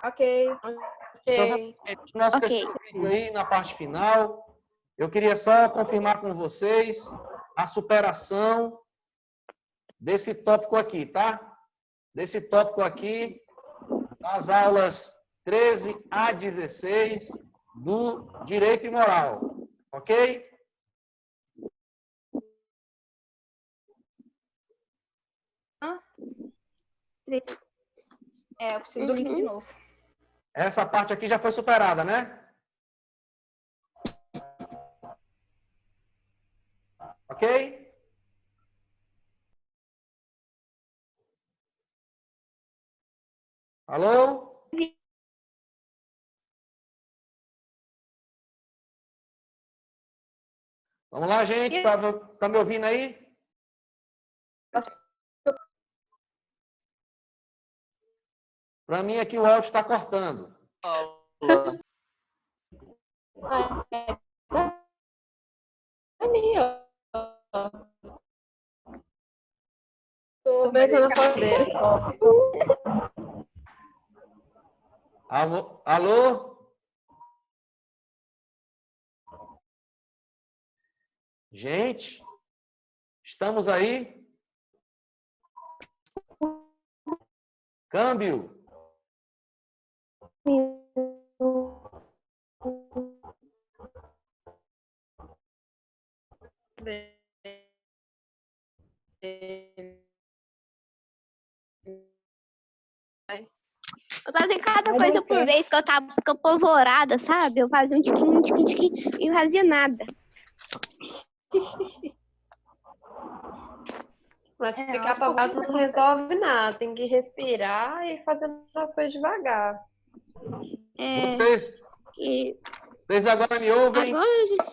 Ok. Então, nosso terceiro vídeo aí, na parte final, eu queria só confirmar com vocês a superação desse tópico aqui, tá? Desse tópico aqui, nas aulas 13 a 16 do Direito e Moral, ok? Eu preciso do link de novo. Essa parte aqui já foi superada, né? Ok? Alô? Vamos lá, gente. Tá me ouvindo aí? Para mim aqui o áudio está cortando. Alô? Alô? Gente, estamos aí? Câmbio. Eu fazia cada coisa por vez, que eu tava apavorada, sabe? Eu fazia um tiquinho, e não fazia nada. Mas se ficar apavorado não resolve nada. Tem que respirar e fazer as coisas devagar. Vocês agora me ouvem? Agora...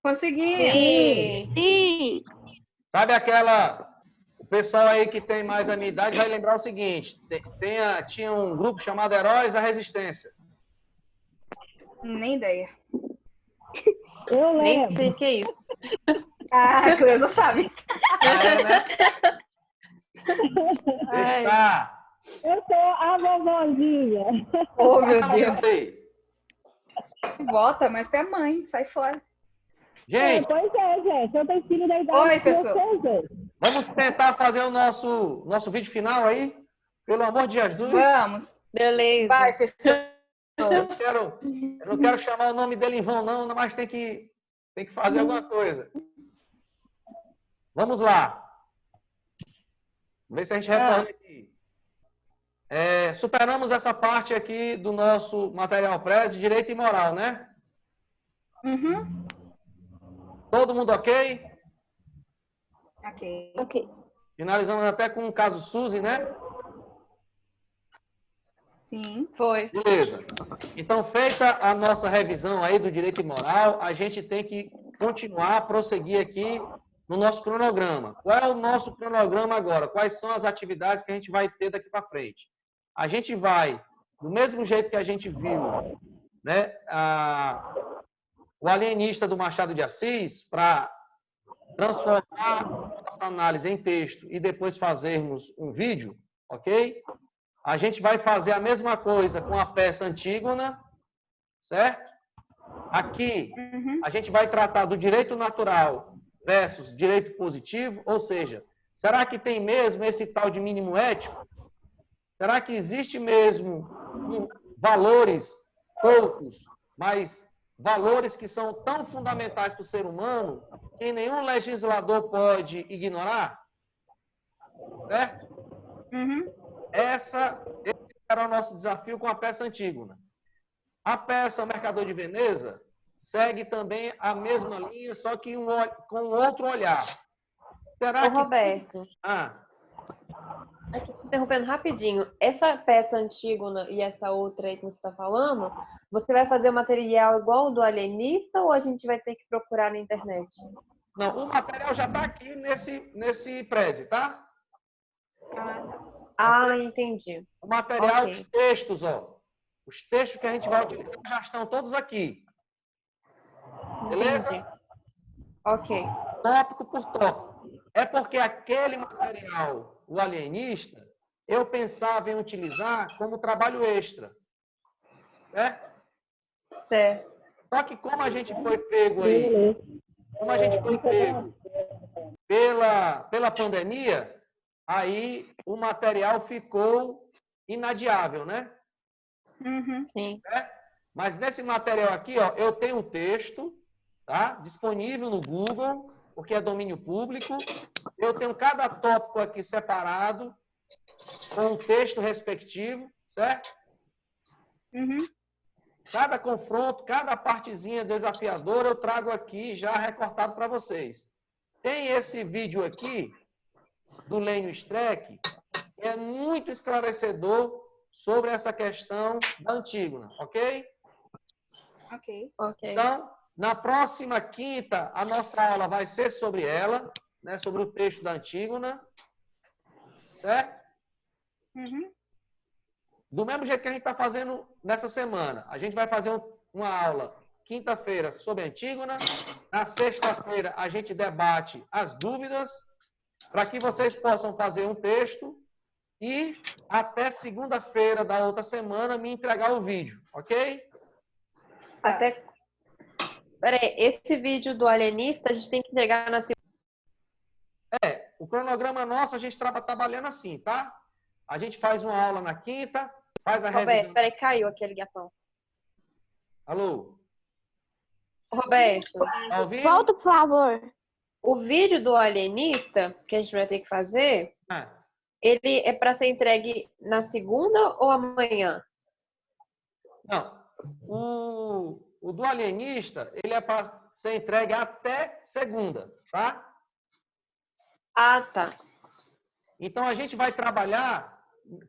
Consegui! Sim! Sabe aquela... O pessoal aí que tem mais a minha idade vai lembrar o seguinte. Tinha um grupo chamado Heróis da Resistência. Nem ideia. Eu lembro. Nem sei o que é isso. A Cleusa sabe. Né? Está. Eu sou a vovozinha. Oh, meu Deus. Vota, mas pra mãe, sai fora. Gente. Pois é, gente. Eu tenho filho da idade. Oi, professor. Vamos tentar fazer o nosso vídeo final aí? Pelo amor de Jesus. Vamos. Beleza. Vai, professor. Eu não quero chamar o nome dele em vão, não, mas tem que fazer alguma coisa. Vamos lá. Vamos ver se a gente retorna aqui. Superamos essa parte aqui do nosso material prévio, direito e moral, né? Uhum. Todo mundo ok? Ok. Finalizamos até com o caso Suzy, né? Sim. Foi. Beleza. Então, feita a nossa revisão aí do direito e moral, a gente tem que continuar, prosseguir aqui no nosso cronograma. Qual é o nosso cronograma agora? Quais são as atividades que a gente vai ter daqui para frente? A gente vai, do mesmo jeito que a gente viu, né, o alienista do Machado de Assis, para transformar a nossa análise em texto e depois fazermos um vídeo, ok? A gente vai fazer a mesma coisa com a peça Antígona, certo? Aqui, a gente vai tratar do direito natural versus direito positivo, ou seja, será que tem mesmo esse tal de mínimo ético? Será que existe mesmo valores poucos, mas valores que são tão fundamentais para o ser humano que nenhum legislador pode ignorar? Certo? Esse era o nosso desafio com a peça Antígona. A peça O Mercador de Veneza segue também a mesma linha, só que com outro olhar. Será que... Roberto. Aqui te interrompendo rapidinho. Essa peça Antígona e essa outra aí que você está falando, você vai fazer o material igual o do alienista ou a gente vai ter que procurar na internet? Não, o material já está aqui nesse Prezi, tá? Entendi. O material, os textos, ó. Os textos que a gente vai utilizar já estão todos aqui. Beleza? Entendi. Ok. Tópico por tópico. É porque aquele material, o alienista, eu pensava em utilizar como trabalho extra. certo? Certo. Só que como a gente foi pego aí, Beleza. como a gente foi pego pela pandemia, aí o material ficou inadiável, né? Uhum. Sim. Mas nesse material aqui, ó, eu tenho o texto, tá? Disponível no Google, porque é domínio público. Eu tenho cada tópico aqui separado, com o texto respectivo, certo? Uhum. Cada confronto, cada partezinha desafiadora, eu trago aqui já recortado para vocês. Tem esse vídeo aqui, do Lênio Streck, que é muito esclarecedor sobre essa questão da Antígona, ok? Ok. Ok. Então, na próxima quinta, a nossa aula vai ser sobre ela, né, sobre o texto da Antígona, certo? Uhum. Do mesmo jeito que a gente está fazendo nessa semana. A gente vai fazer uma aula quinta-feira sobre a Antígona. Na sexta-feira, a gente debate as dúvidas, para que vocês possam fazer um texto e até segunda-feira da outra semana me entregar o vídeo, ok? Até. Peraí, esse vídeo do alienista a gente tem que entregar na segunda. O cronograma nosso, a gente está trabalhando assim, tá? A gente faz uma aula na quinta, faz a Roberto, revisão. peraí, caiu aqui a ligação. Alô? Roberto, Tá ouvindo? Volta, por favor. o vídeo do alienista que a gente vai ter que fazer, Ah, ele é para ser entregue na segunda ou amanhã? não. O do alienista, ele é para ser entregue até segunda, tá? Ah, tá. Então, a gente vai trabalhar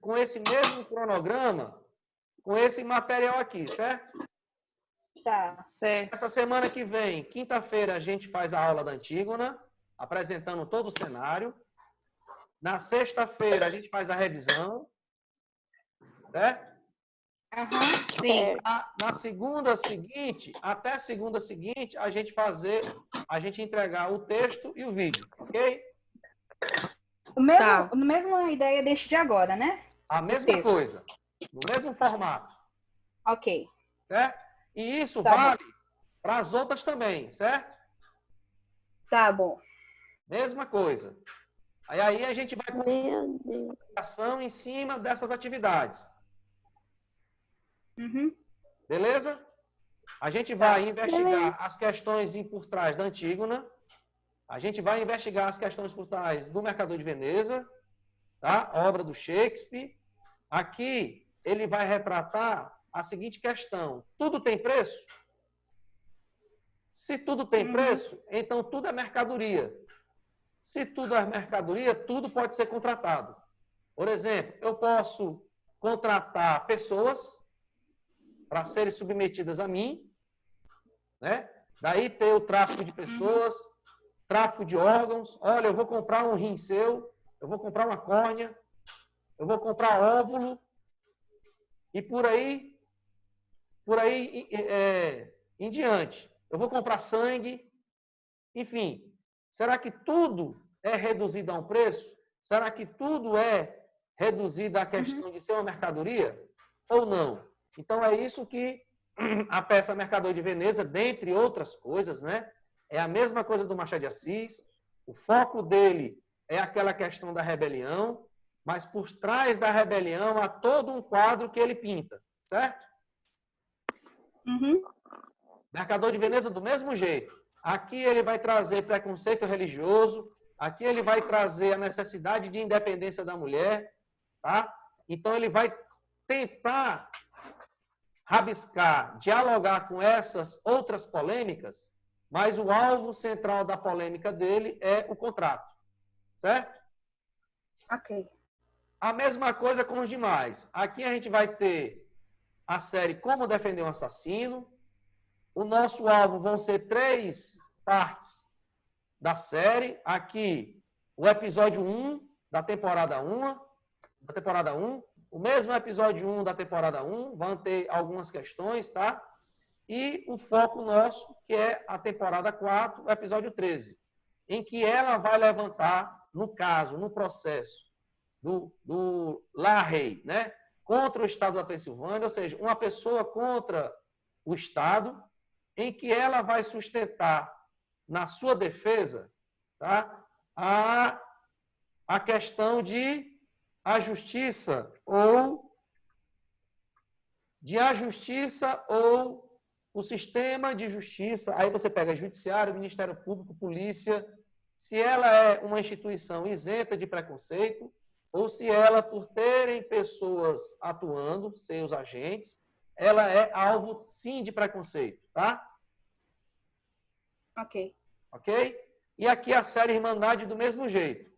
com esse mesmo cronograma, com esse material aqui, certo? Tá. Certo. Essa semana que vem, quinta-feira, a gente faz a aula da Antígona, apresentando todo o cenário. Na sexta-feira, a gente faz a revisão, certo? Aham. Sim. Na segunda seguinte, até segunda seguinte, a gente entregar o texto e o vídeo, ok? Tá. A mesma ideia deste de agora, né? A mesma texto. coisa, no mesmo formato, Ok. certo? E isso Tá vale para as outras também, certo? Tá bom. Mesma coisa. Aí a gente vai Meu Deus. ação em cima dessas atividades. Uhum. Beleza? A gente vai investigar Beleza. as questões por trás da Antígona. A gente vai investigar as questões por trás do Mercador de Veneza, tá? A obra do Shakespeare. Aqui ele vai retratar a seguinte questão: tudo tem preço? Se tudo tem preço, então tudo é mercadoria. Se tudo é mercadoria, tudo pode ser contratado. Por exemplo, eu posso contratar pessoas para serem submetidas a mim, né? Daí ter o tráfico de pessoas, tráfico de órgãos. Olha, eu vou comprar um rim seu, eu vou comprar uma córnea, eu vou comprar óvulo, e por aí em diante. Eu vou comprar sangue, enfim. Será que tudo é reduzido a um preço? Será que tudo é reduzido à questão de ser uma mercadoria? Ou não? Então, é isso que a peça Mercador de Veneza, dentre outras coisas, né? É a mesma coisa do Machado de Assis. O foco dele é aquela questão da rebelião, mas por trás da rebelião há todo um quadro que ele pinta, certo? Uhum. Mercador de Veneza do mesmo jeito. Aqui ele vai trazer preconceito religioso, aqui ele vai trazer a necessidade de independência da mulher, tá? Então ele vai tentar rabiscar, dialogar com essas outras polêmicas, mas o alvo central da polêmica dele é o contrato, certo? Ok. A mesma coisa com os demais. Aqui a gente vai ter a série Como Defender um Assassino. O nosso alvo vão ser 3 partes da série. Aqui, o episódio 1 da temporada 1. O mesmo episódio 1 da temporada 1. Vão ter algumas questões, tá? E o foco nosso, que é a temporada 4, o episódio 13. Em que ela vai levantar, no caso, no processo do Larrey, né? contra o Estado da Pensilvânia, ou seja, uma pessoa contra o Estado, em que ela vai sustentar na sua defesa, tá, a questão de a justiça ou o sistema de justiça. Aí você pega Judiciário, Ministério Público, Polícia, se ela é uma instituição isenta de preconceito, ou se ela, por terem pessoas atuando, seus agentes, ela é alvo, sim, de preconceito, tá? Ok. Ok? E aqui a série Irmandade do mesmo jeito.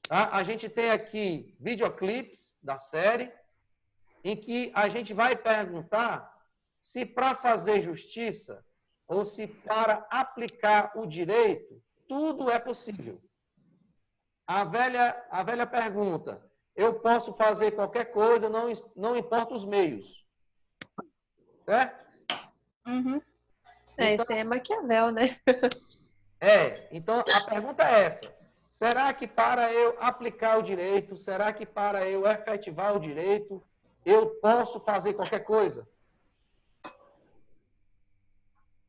Tá? A gente tem aqui videoclipes da série, em que a gente vai perguntar se para fazer justiça ou se para aplicar o direito, tudo é possível. A velha pergunta, eu posso fazer qualquer coisa, não importa os meios. Certo? Uhum. Então, Esse é Maquiavel, né? então a pergunta é essa. Será que para eu aplicar o direito, será que para eu efetivar o direito, eu posso fazer qualquer coisa?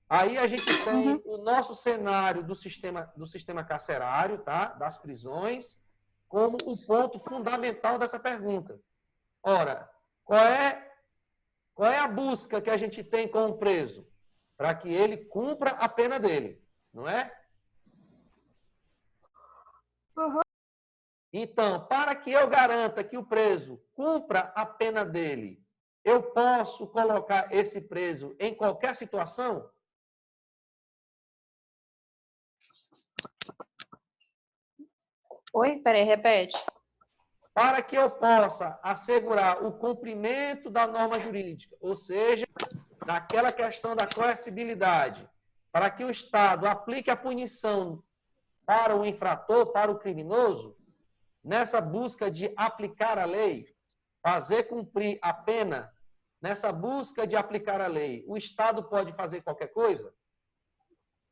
Aí a gente tem o nosso cenário do sistema carcerário, tá? Das prisões, como o ponto fundamental dessa pergunta. Ora, qual é a busca que a gente tem com o preso? Para que ele cumpra a pena dele, não é? Uhum. Então, para que eu garanta que o preso cumpra a pena dele, eu posso colocar esse preso em qualquer situação? Oi, peraí, repete. Para que eu possa assegurar o cumprimento da norma jurídica, ou seja, daquela questão da coercibilidade, para que o Estado aplique a punição para o infrator, para o criminoso, nessa busca de aplicar a lei, fazer cumprir a pena, nessa busca de aplicar a lei, o Estado pode fazer qualquer coisa?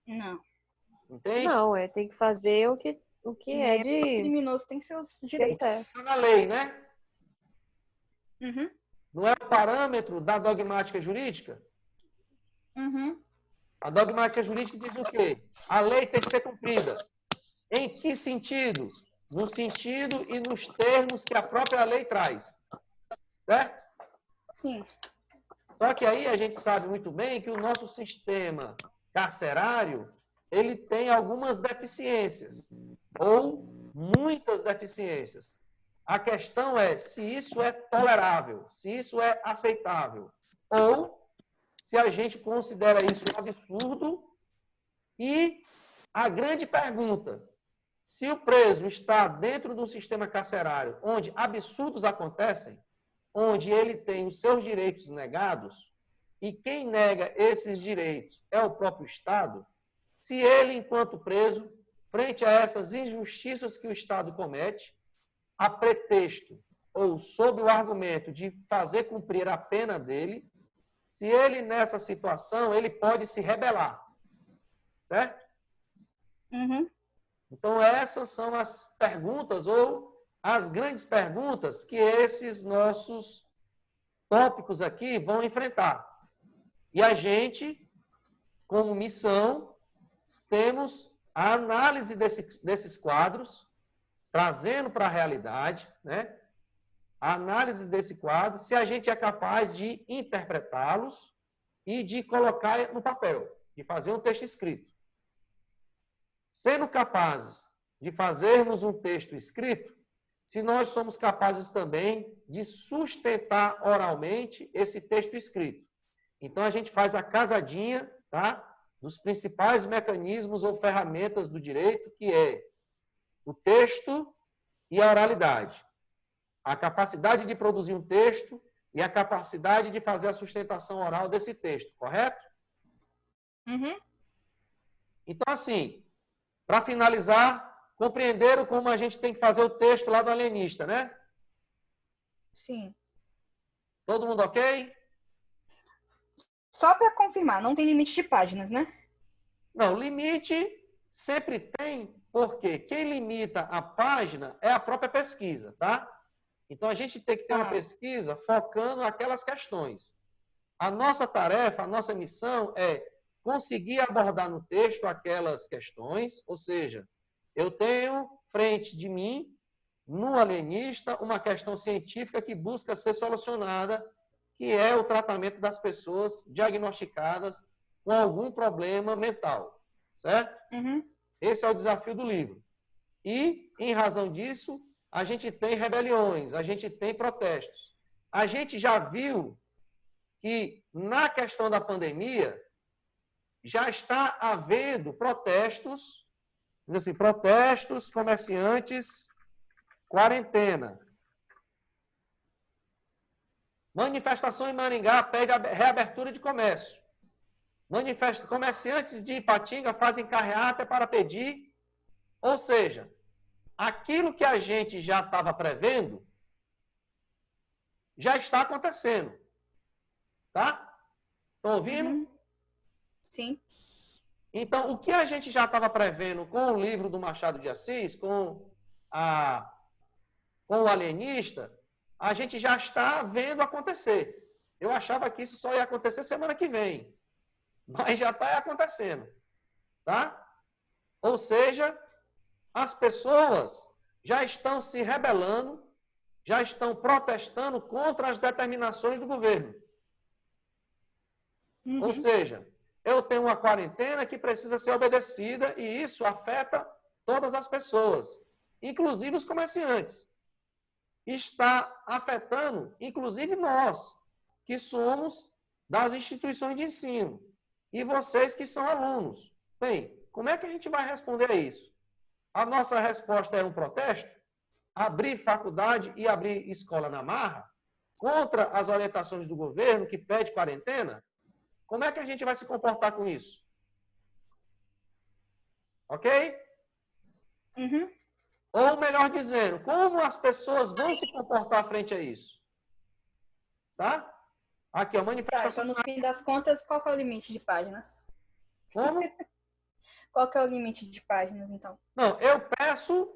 Não. Entende? Não, tem que fazer o que é O de... criminoso tem seus direitos. Está na lei, né? Uhum. Não é o parâmetro da dogmática jurídica? Uhum. A dogmática jurídica diz o quê? A lei tem que ser cumprida. Em que sentido? No sentido e nos termos que a própria lei traz. Certo? Sim. Só que aí a gente sabe muito bem que o nosso sistema carcerário, ele tem algumas deficiências, ou muitas deficiências. A questão é se isso é tolerável, se isso é aceitável, ou se a gente considera isso um absurdo. E a grande pergunta, se o preso está dentro de um sistema carcerário onde absurdos acontecem, onde ele tem os seus direitos negados, e quem nega esses direitos é o próprio Estado, se ele, enquanto preso, frente a essas injustiças que o Estado comete, a pretexto ou sob o argumento de fazer cumprir a pena dele, se ele, nessa situação, ele pode se rebelar. Certo? Uhum. Então, essas são as perguntas ou as grandes perguntas que esses nossos tópicos aqui vão enfrentar. E a gente, como missão, temos a análise desses quadros, trazendo para a realidade, né? A análise desse quadro, se a gente é capaz de interpretá-los e de colocar no papel, de fazer um texto escrito. Sendo capazes de fazermos um texto escrito, se nós somos capazes também de sustentar oralmente esse texto escrito. Então, a gente faz a casadinha, tá, dos principais mecanismos ou ferramentas do direito, que é o texto e a oralidade. A capacidade de produzir um texto e a capacidade de fazer a sustentação oral desse texto, correto? Uhum. Então, assim, para finalizar, compreenderam como a gente tem que fazer o texto lá do alienista, né? Sim. Todo mundo ok? Só para confirmar, não tem limite de páginas, né? Não, limite sempre tem, porque quem limita a página é a própria pesquisa, tá? Então, a gente tem que ter uma pesquisa focando aquelas questões. A nossa tarefa, a nossa missão é conseguir abordar no texto aquelas questões, ou seja, eu tenho frente de mim, no alienista, uma questão científica que busca ser solucionada, que é o tratamento das pessoas diagnosticadas com algum problema mental, certo? Esse é o desafio do livro. E, em razão disso, a gente tem rebeliões, a gente tem protestos. A gente já viu que, na questão da pandemia, já está havendo protestos, assim, protestos, comerciantes, quarentena. Manifestação em Maringá pede a reabertura de comércio. Comerciantes de Ipatinga fazem carreata para pedir, ou seja, aquilo que a gente já estava prevendo já está acontecendo. Tá? Estão ouvindo? Sim. Então, o que a gente já estava prevendo com o livro do Machado de Assis, com o alienista, a gente já está vendo acontecer. Eu achava que isso só ia acontecer semana que vem, mas já está acontecendo. Tá? Ou seja, as pessoas já estão se rebelando, já estão protestando contra as determinações do governo. Ou seja, eu tenho uma quarentena que precisa ser obedecida e isso afeta todas as pessoas, inclusive os comerciantes. Está afetando, inclusive nós, que somos das instituições de ensino, e vocês que são alunos. Bem, como é que a gente vai responder a isso? A nossa resposta é um protesto? Abrir faculdade e abrir escola na marra? Contra as orientações do governo que pede quarentena? Como é que a gente vai se comportar com isso? Ok? Ou melhor dizendo, como as pessoas vão se comportar frente a isso? Tá? Aqui, a manifestação... Então, no fim das contas, qual que é o limite de páginas? Como? Qual que é o limite de páginas, então? Não, eu peço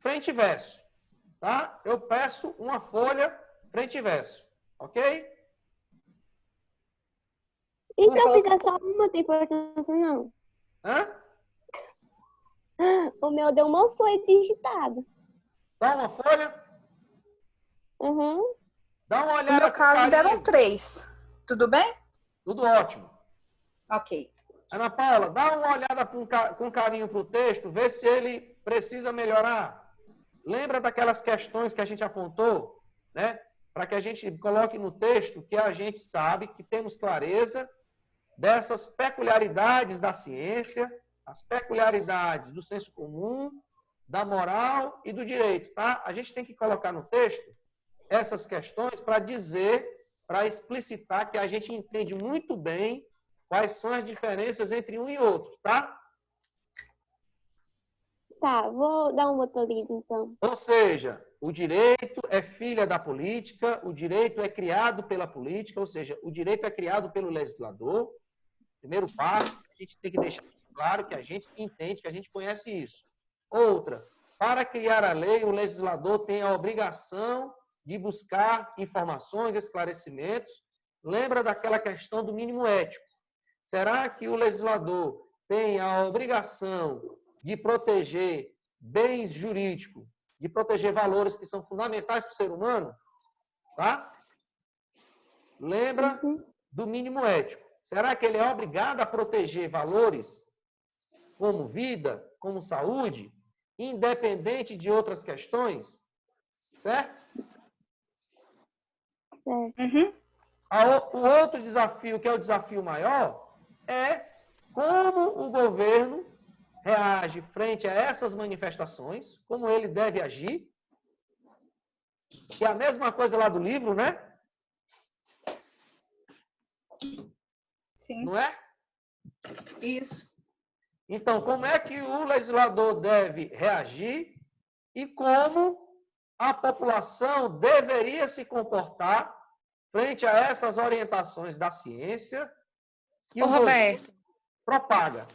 frente e verso. Tá? Eu peço uma folha frente e verso. Ok? E se eu fizer só uma, tem importância não? Hã? O meu deu uma folha digitada. Só uma folha? Dá uma No olhada meu caso, deram 3. Tudo bem? Tudo ótimo. Ok. Ana Paula, dá uma olhada com carinho para o texto, vê se ele precisa melhorar. Lembra daquelas questões que a gente apontou, né? Para que a gente coloque no texto que a gente sabe, que temos clareza dessas peculiaridades da ciência, as peculiaridades do senso comum, da moral e do direito, tá? A gente tem que colocar no texto essas questões para dizer, para explicitar que a gente entende muito bem quais são as diferenças entre um e outro, tá? Tá, vou dar uma lida, então. Ou seja, o direito é filha da política, o direito é criado pela política, ou seja, o direito é criado pelo legislador. Primeiro passo, a gente tem que deixar claro que a gente entende, que a gente conhece isso. Outra, para criar a lei, o legislador tem a obrigação de buscar informações, esclarecimentos. Lembra daquela questão do mínimo ético. Será que o legislador tem a obrigação de proteger bens jurídicos, de proteger valores que são fundamentais para o ser humano? Tá? Lembra do mínimo ético. Será que ele é obrigado a proteger valores como vida, como saúde, independente de outras questões? Certo? Certo. O outro desafio, que é o desafio maior, é como o governo reage frente a essas manifestações, como ele deve agir, que é a mesma coisa lá do livro, né? Sim. Não é? Isso. Então, como é que o legislador deve reagir e como a população deveria se comportar frente a essas orientações da ciência que Ô, o governo Roberto, propaga?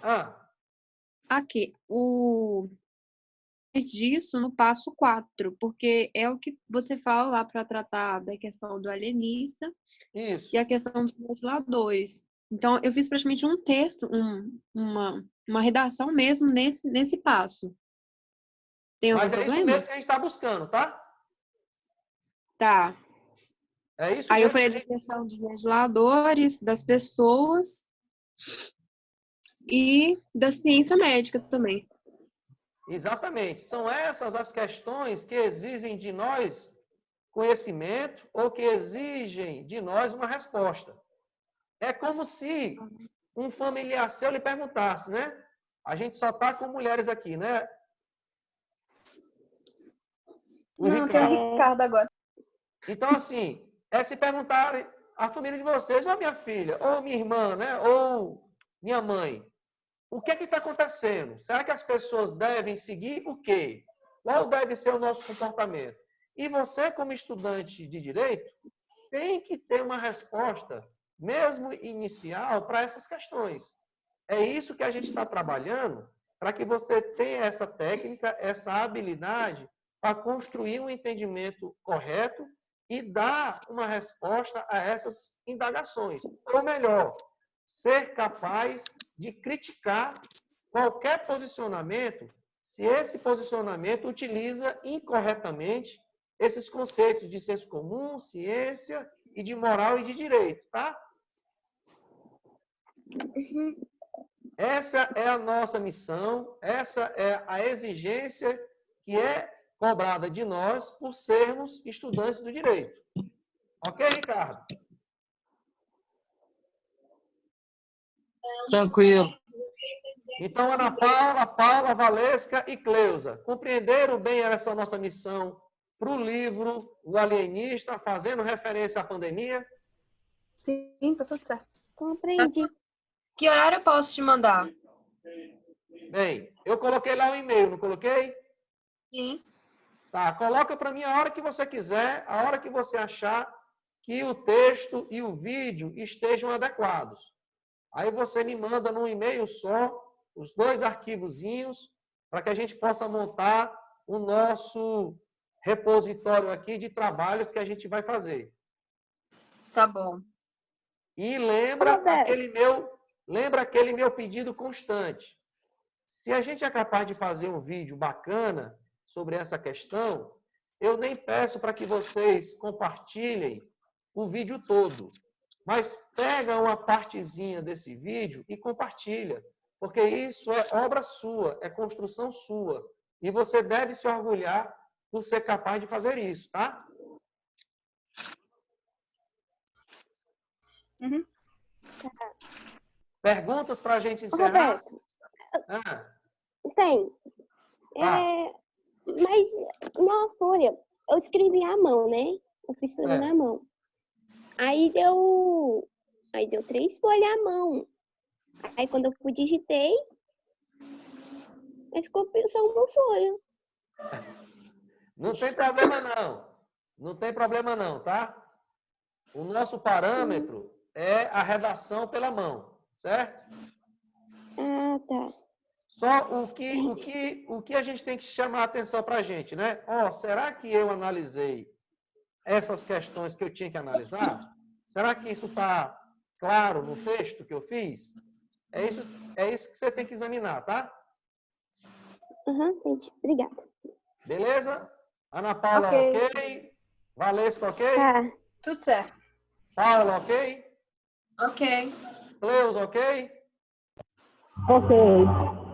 aqui, o disso no passo 4, porque é o que você fala lá para tratar da questão do alienista Isso. e a questão dos legisladores. Então, eu fiz praticamente um texto, uma redação mesmo nesse passo. Tem algum Mas é isso problema? mesmo que a gente está buscando, tá? Tá. É isso Aí eu mesmo falei que a da gente... questão dos legisladores, das pessoas e da ciência médica também. Exatamente. São essas as questões que exigem de nós conhecimento ou que exigem de nós uma resposta. É como se um familiar seu lhe perguntasse, né? A gente só está com mulheres aqui, né? O Não, tem Ricardo. o Ricardo agora. Então, assim, é se perguntarem a família de vocês, ou minha filha, ou minha irmã, né? Ou minha mãe. O que é que está acontecendo? Será que as pessoas devem seguir o quê? Qual deve ser o nosso comportamento? E você, como estudante de direito, tem que ter uma resposta, mesmo inicial, para essas questões. É isso que a gente está trabalhando para que você tenha essa técnica, essa habilidade para construir um entendimento correto e dar uma resposta a essas indagações. Ou melhor, ser capaz de criticar qualquer posicionamento se esse posicionamento utiliza incorretamente esses conceitos de senso comum, ciência e de moral e de direito, tá? Essa é a nossa missão, essa é a exigência que é cobrada de nós por sermos estudantes do direito. Ok, Ricardo? Tranquilo. Então, Ana Paula, Valesca e Cleusa, compreenderam bem essa nossa missão para o livro O Alienista, fazendo referência à pandemia? Sim, tá tudo certo. Compreendi. Que horário eu posso te mandar? Bem, eu coloquei lá o e-mail, não coloquei? Sim. Tá, coloca para mim a hora que você quiser, a hora que você achar que o texto e o vídeo estejam adequados. Aí você me manda num e-mail só os 2 arquivozinhos para que a gente possa montar o nosso repositório aqui de trabalhos que a gente vai fazer. Tá bom. E lembra Roberto. aquele meu pedido constante. Se a gente é capaz de fazer um vídeo bacana sobre essa questão, eu nem peço para que vocês compartilhem o vídeo todo, mas pega uma partezinha desse vídeo e compartilha, porque isso é obra sua, é construção sua, e você deve se orgulhar por ser capaz de fazer isso, tá? Uhum. Perguntas para a gente encerrar? Roberto, tem. Mas na folha, eu escrevi à mão, né? Eu fiz tudo na mão. Aí deu 3 folhas à mão. Aí quando eu digitei, aí ficou só uma folha. Não tem problema não. Não tem problema não, tá? O nosso parâmetro é a redação pela mão, certo? Ah, tá. Só o que a gente tem que chamar a atenção para a gente, né? Será que eu analisei essas questões que eu tinha que analisar? Será que isso está claro no texto que eu fiz? É isso que você tem que examinar, tá? Entendi. Obrigada. Beleza? Ana Paula, ok? Valesca, ok? Tá. Tudo certo. Paula, ok? Ok. Cleusa, ok? Ok.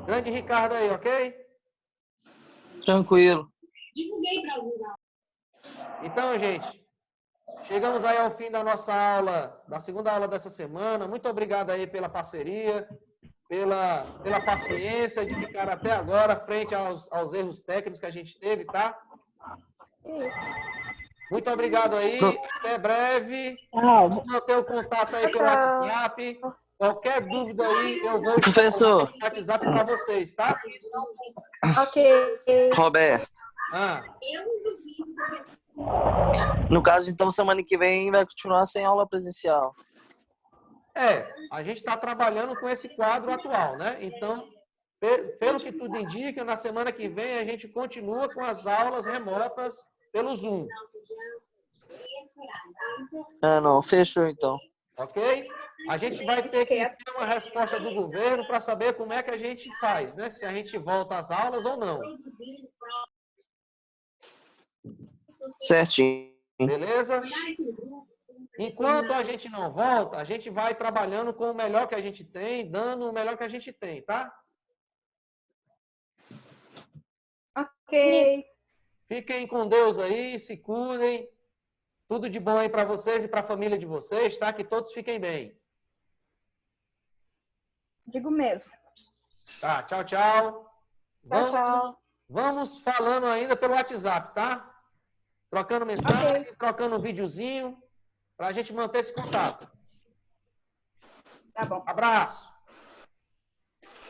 Grande Ricardo aí, ok? Tranquilo. Então, gente, chegamos aí ao fim da nossa aula, da segunda aula dessa semana. Muito obrigado aí pela parceria, pela paciência de ficar até agora frente aos erros técnicos que a gente teve, tá? Muito obrigado aí, até breve. Vamos manter o contato aí pelo WhatsApp. Qualquer dúvida aí, eu vou Professor. no WhatsApp para vocês, tá? Ok. Roberto. No caso, então, semana que vem vai continuar sem aula presencial. A gente está trabalhando com esse quadro atual, né? Então, pelo que tudo indica, na semana que vem a gente continua com as aulas remotas pelo Zoom. Ah, não. Fechou, então. Ok? A gente vai ter que ter uma resposta do governo para saber como é que a gente faz, né? Se a gente volta às aulas ou não. Certinho. Beleza? Enquanto a gente não volta, a gente vai trabalhando com o melhor que a gente tem, dando o melhor que a gente tem, tá? Ok. Fiquem com Deus aí, se cuidem. Tudo de bom aí para vocês e para a família de vocês, tá? Que todos fiquem bem. Digo mesmo. Tá, tchau, tchau. Tchau, tchau. Vamos falando ainda pelo WhatsApp, tá? Trocando mensagem, trocando um videozinho, para a gente manter esse contato. Tá bom. Abraço.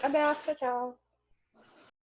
Abraço, tchau.